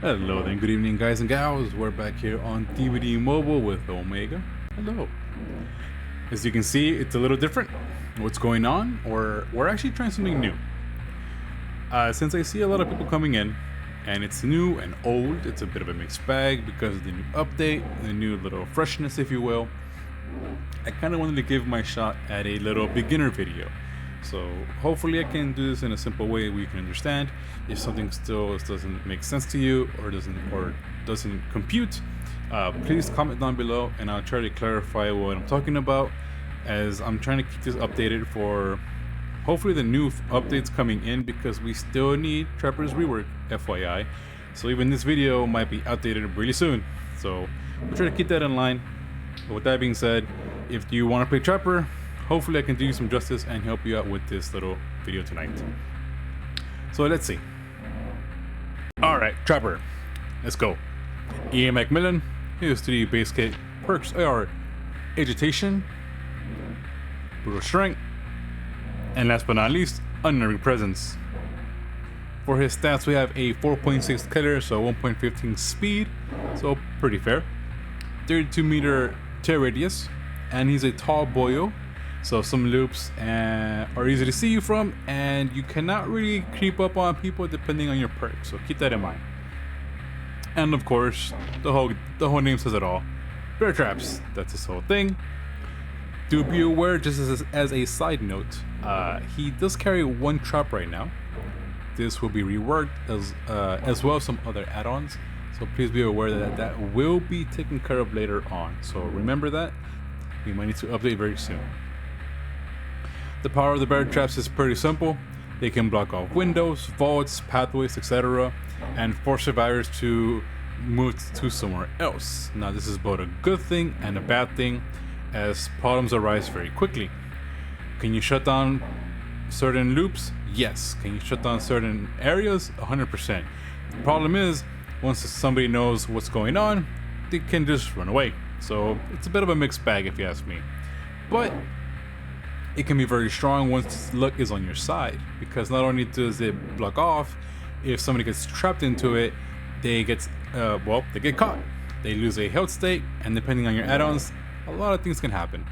Hello then, good evening guys and gals. We're back here on DbdMobile with Omega. Hello. As you can see, it's a little different. What's going on? Or we're actually trying something new. Since I see a lot of people coming in, and it's new and old, it's a bit of a mixed bag because of the new update, the new little freshness, if you will. I kind of wanted to give my shot at a little beginner video. So hopefully I can do this in a simple way where you can understand. If something still doesn't make sense to you or doesn't compute, please comment down below and I'll try to clarify what I'm talking about, as I'm trying to keep this updated for hopefully the new updates coming in, because we still need Trapper's rework, FYI. So even this video might be outdated really soon. So we'll try to keep that in line. But with that being said, if you want to play Trapper, hopefully I can do you some justice and help you out with this little video tonight. So let's see. Alright, Trapper. Let's go. Ian Macmillan. Here's 3 base kit. Perks are Agitation, Brutal Strength, and last but not least, Unnerving Presence. For his stats, we have a 4.6 killer, so 1.15 speed, so pretty fair. 32 meter tear radius, and he's a tall boyo. So some loops are easy to see you from, and you cannot really creep up on people depending on your perk, so keep that in mind. And of course, the whole name says it all. Bear traps, that's his whole thing. Do be aware, just as a side note, he does carry 1 trap right now. This will be reworked as well as some other add-ons, so please be aware that that will be taken care of later on. So remember that. We might need to update very soon. The power of the bear traps is pretty simple. They can block off windows, vaults, pathways, etc., and force survivors to move to somewhere else. Now this is both a good thing and a bad thing, as problems arise very quickly. Can you shut down certain loops? Yes. Can you shut down certain areas? 100%. The problem is, once somebody knows what's going on, they can just run away. So it's a bit of a mixed bag if you ask me. But it can be very strong once luck is on your side, because not only does it block off, if somebody gets trapped into it, they get caught. They lose a health state, and depending on your add-ons, a lot of things can happen.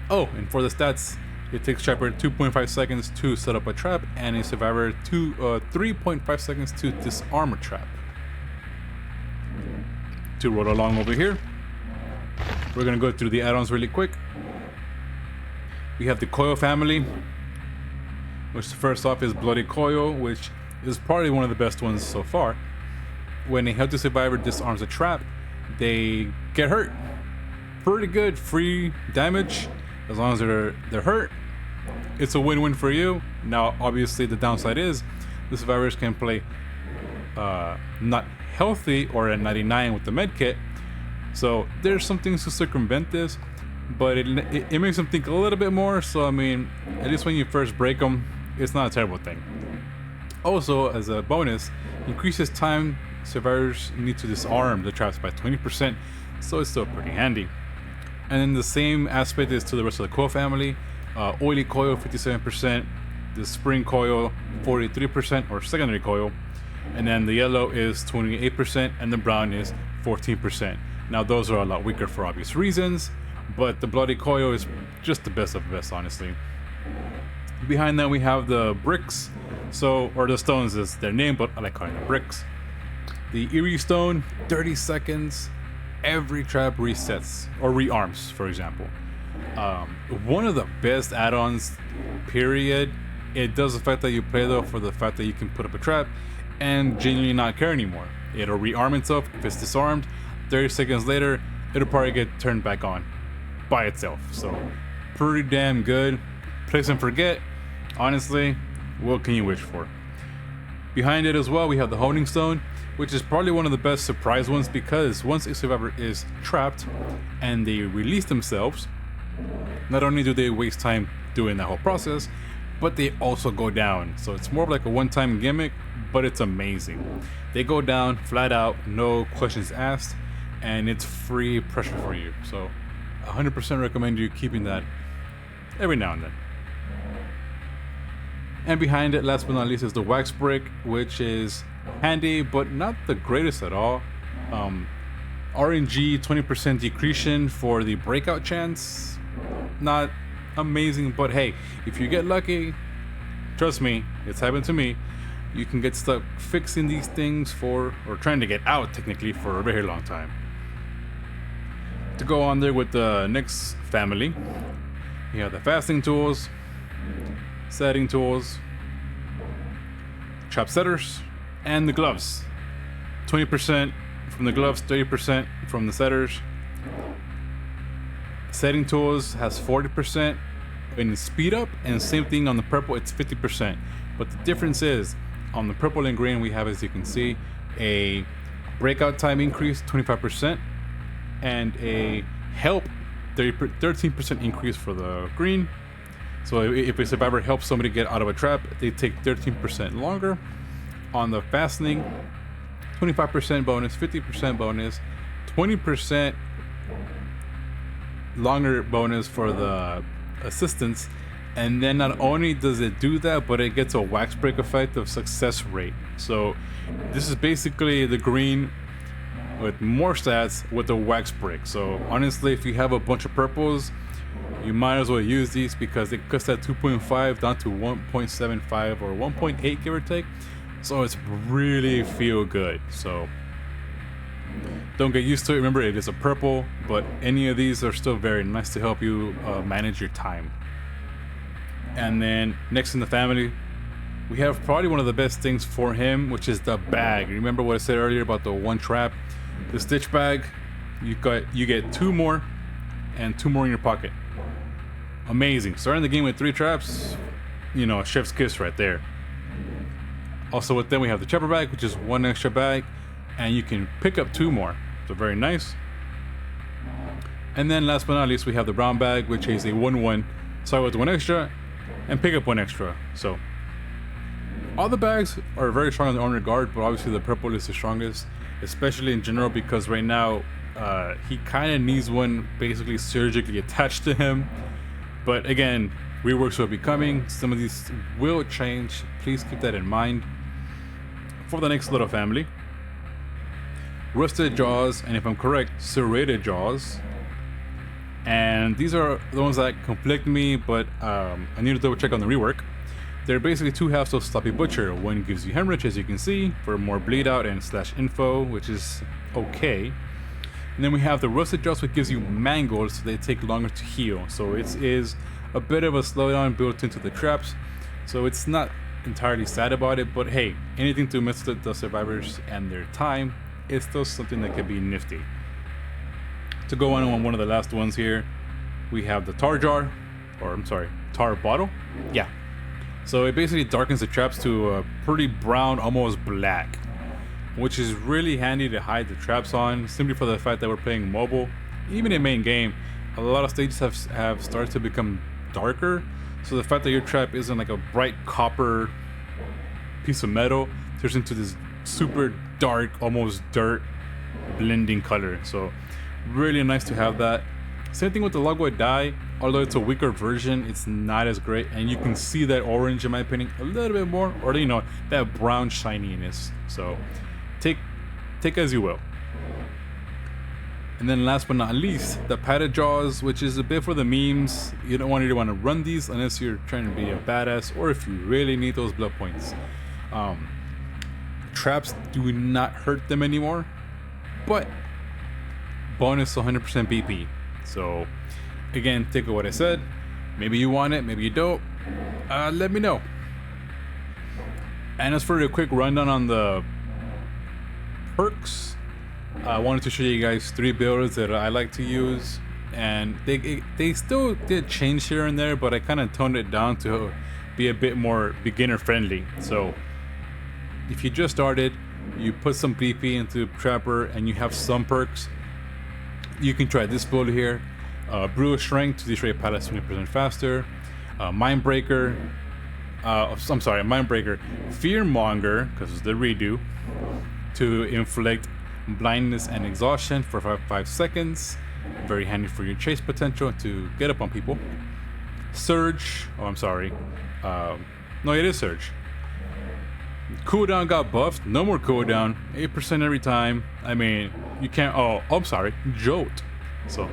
Oh, and for the stats, it takes Trapper 2.5 seconds to set up a trap, and a survivor 3.5 seconds to disarm a trap. To roll along over here, we're gonna go through the add-ons really quick. We have the Coil family, which first off is Bloody Coil, which is probably one of the best ones so far. When a healthy survivor disarms a trap, they get hurt. Pretty good free damage as long as they're hurt. It's a win-win for you. Now obviously the downside is the survivors can play not healthy or at 99 with the med kit, so there's some things to circumvent this, but it makes them think a little bit more. So I mean, at least when you first break them, it's not a terrible thing. Also, as a bonus, increases time survivors need to disarm the traps by 20%, so it's still pretty handy. And then the same aspect is to the rest of the coil family. Oily coil 57%, the spring coil 43% or secondary coil, and then the yellow is 28% and the brown is 14%. Now those are a lot weaker for obvious reasons, but the bloody coil is just the best of the best, honestly. Behind that we have the bricks, or the stones is their name, but I like calling them bricks. The eerie stone, 30 seconds, every trap resets or rearms, for example. One of the best add-ons, period. It does affect that you play though, for the fact that you can put up a trap and genuinely not care anymore. It'll rearm itself. If it's disarmed, 30 seconds later, it'll probably get turned back on by itself. So pretty damn good. Place and forget. Honestly, what can you wish for? Behind it as well, we have the honing stone, which is probably one of the best surprise ones, because once a survivor is trapped and they release themselves, not only do they waste time doing that whole process, but they also go down. So it's more of like a one-time gimmick, but it's amazing. They go down flat out, no questions asked, and it's free pressure for you. So 100% recommend you keeping that every now and then. And behind it, last but not least, is the wax brick, which is handy but not the greatest at all. RNG 20% decretion for the breakout chance, not amazing, but hey, if you get lucky, trust me, it's happened to me, you can get stuck fixing these things or trying to get out technically for a very long time. To go on there with the next family, you have the fasting tools, setting tools, trap setters, and the gloves. 20% from the gloves, 30% from the setters. Setting tools has 40% in speed up, and same thing on the purple, it's 50%. But the difference is on the purple and green, we have, as you can see, a breakout time increase 25% and a help 13% increase for the green. So if a survivor helps somebody get out of a trap, they take 13% longer. On the fastening, 25% bonus, 50% bonus, 20% longer bonus for the assistance. And then not only does it do that, but it gets a wax break effect of success rate. So this is basically the green with more stats with the wax break. So honestly, if you have a bunch of purples, you might as well use these because it cuts that 2.5 down to 1.75 or 1.8, give or take. So it's really feel good. So don't get used to it. Remember, it is a purple, but any of these are still very nice to help you manage your time. And then next in the family, we have probably one of the best things for him, which is the bag. Remember what I said earlier about the one trap? The stitch bag, you get 2 more and 2 more in your pocket. Amazing. Starting the game with 3 traps, you know, a chef's kiss right there. Also with them, we have the chopper bag, which is 1 extra bag, and you can pick up 2 more. So very nice. And then last but not least, we have the brown bag, which is a 1-1. Start with 1 extra and pick up 1 extra. So all the bags are very strong in their own regard, but obviously the purple is the strongest, especially in general, because right now he kind of needs one basically surgically attached to him. But again, reworks will be coming. Some of these will change. Please keep that in mind. For the next little family, rusted jaws, and if I'm correct, serrated jaws. And these are the ones that conflict me, but I need to double check on the rework. They're basically 2 halves of Sloppy Butcher. One gives you hemorrhage, as you can see, for more bleed out and slash info, which is okay. And then we have the rusted jaws, which gives you mangled, so they take longer to heal. So it is a bit of a slowdown built into the traps. So it's not entirely sad about it, but hey, anything to mess with the survivors and their time is still something that could be nifty. To go on one of the last ones here, we have the tar jar, or I'm sorry, tar bottle. Yeah. So it basically darkens the traps to a pretty brown, almost black, which is really handy to hide the traps on, simply for the fact that we're playing mobile. Even in main game, a lot of stages have started to become darker. So the fact that your trap isn't like a bright copper piece of metal turns into this super dark, almost dirt blending color. So really nice to have that. Same thing with the logwood dye, although it's a weaker version, it's not as great, and you can see that orange, in my opinion, a little bit more, or you know, that brown shininess. So take as you will. And then last but not least, the padded jaws, which is a bit for the memes. You don't really want to run these unless you're trying to be a badass, or if you really need those blood points. Traps do not hurt them anymore, but bonus 100% BP. So again, think of what I said. Maybe you want it, maybe you don't. Let me know. And as for a quick rundown on the perks, I wanted to show you guys 3 builds that I like to use, and they still did change here and there, but I kind of toned it down to be a bit more beginner friendly. So if you just started, you put some BP into Trapper and you have some perks, you can try this build here. Brew of Strength to destroy pallets 20% faster. Mindbreaker, Mindbreaker, Fearmonger, because it's the redo, to inflict blindness and exhaustion for 5 seconds. Very handy for your chase potential to get up on people. Surge, No, it is surge. Cooldown got buffed. No more cooldown. 8% every time. I mean, you can't. Oh, I'm sorry. Jolt. So,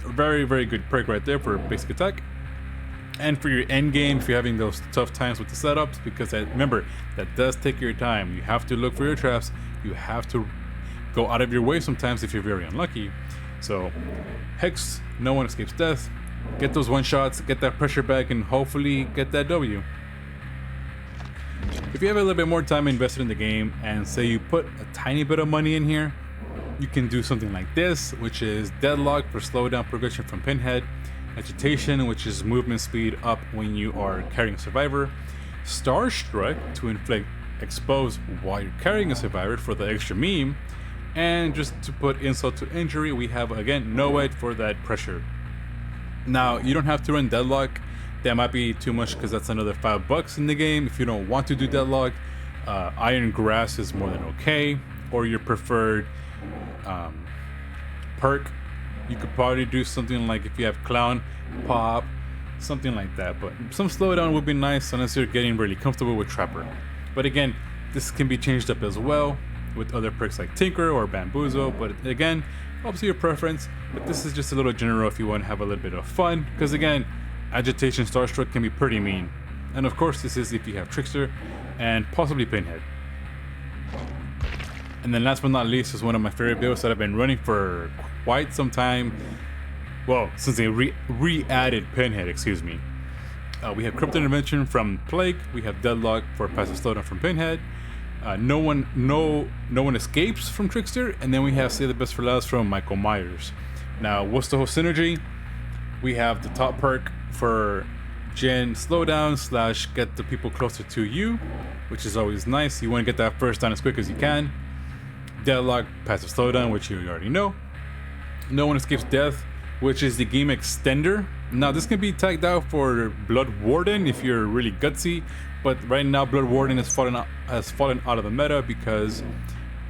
very, very good perk right there for basic attack. And for your end game, if you're having those tough times with the setups, because remember, that does take your time. You have to look for your traps. You have to go out of your way sometimes if you're very unlucky. So, Hex, no one escapes death. Get those one shots, get that pressure back, and hopefully get that W. If you have a little bit more time invested in the game, and say you put a tiny bit of money in here, you can do something like this, which is Deadlock for slowdown progression from Pinhead, Agitation, which is movement speed up when you are carrying a survivor, Starstruck to inflict expose while you're carrying a survivor for the extra meme, and just to put insult to injury, we have again Noed for that pressure. Now you don't have to run Deadlock. That might be too much because that's another $5 in the game. If you don't want to do Deadlock, Iron Grass is more than okay, or your preferred perk. You could probably do something like if you have Clown Pop, something like that. But some slowdown would be nice unless you're getting really comfortable with Trapper. But again, this can be changed up as well with other perks like Tinker or Bamboozle. But again, obviously your preference. But this is just a little general if you want to have a little bit of fun. Because again, Agitation Starstruck can be pretty mean. And of course, this is if you have Trickster and possibly Pinhead. And then last but not least is one of my favorite builds that I've been running for quite some time. Well, since they re-added Pinhead, excuse me. We have Crypto Intervention from Plague. We have Deadlock for passive slowdown from Pinhead. No one escapes from Trickster. And then we have Save the Best for Last from Michael Myers. Now, what's the whole synergy? We have the top perk for Gen slowdown / get the people closer to you, which is always nice. You want to get that first down as quick as you can. Deadlock, passive slowdown, which you already know. No one escapes death, which is the game extender. Now this can be tagged out for Blood Warden if you're really gutsy, but right now Blood Warden has fallen out of the meta because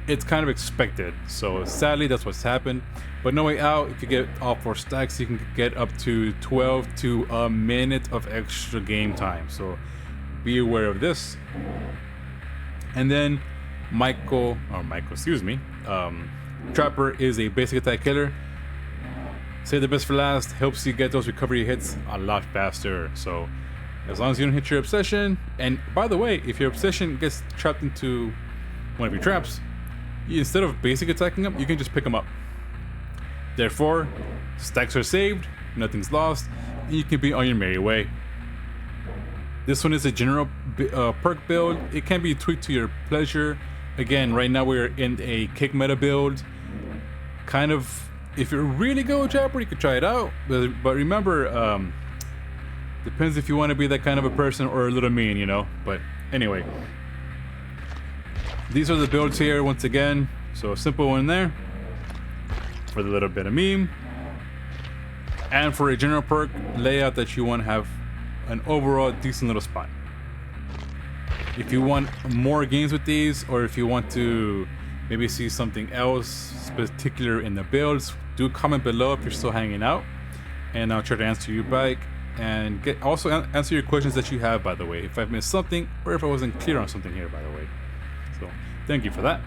it's kind of expected. So sadly, that's what's happened. But no way out, if you get all 4 stacks, you can get up to 12 to a minute of extra game time. So be aware of this. And then Trapper is a basic attack killer. Save the Best for Last helps you get those recovery hits a lot faster. So as long as you don't hit your obsession, and by the way, if your obsession gets trapped into one of your traps, instead of basic attacking them, you can just pick them up. Therefore, stacks are saved, nothing's lost, and you can be on your merry way. This one is a general perk build. It can be tweaked to your pleasure. Again, right now we're in a kick meta build. Kind of, if you're really good with Trapper, you could try it out. But remember, depends if you want to be that kind of a person or a little mean, you know. But anyway, these are the builds here once again. So a simple one there for the little bit of meme, and for a general perk layout that you want to have an overall decent little spot. If you want more games with these, or if you want to maybe see something else particular in the builds, do comment below if you're still hanging out, and I'll try to answer you back and also answer your questions that you have, by the way, if I've missed something or if I wasn't clear on something here, by the way. So thank you for that.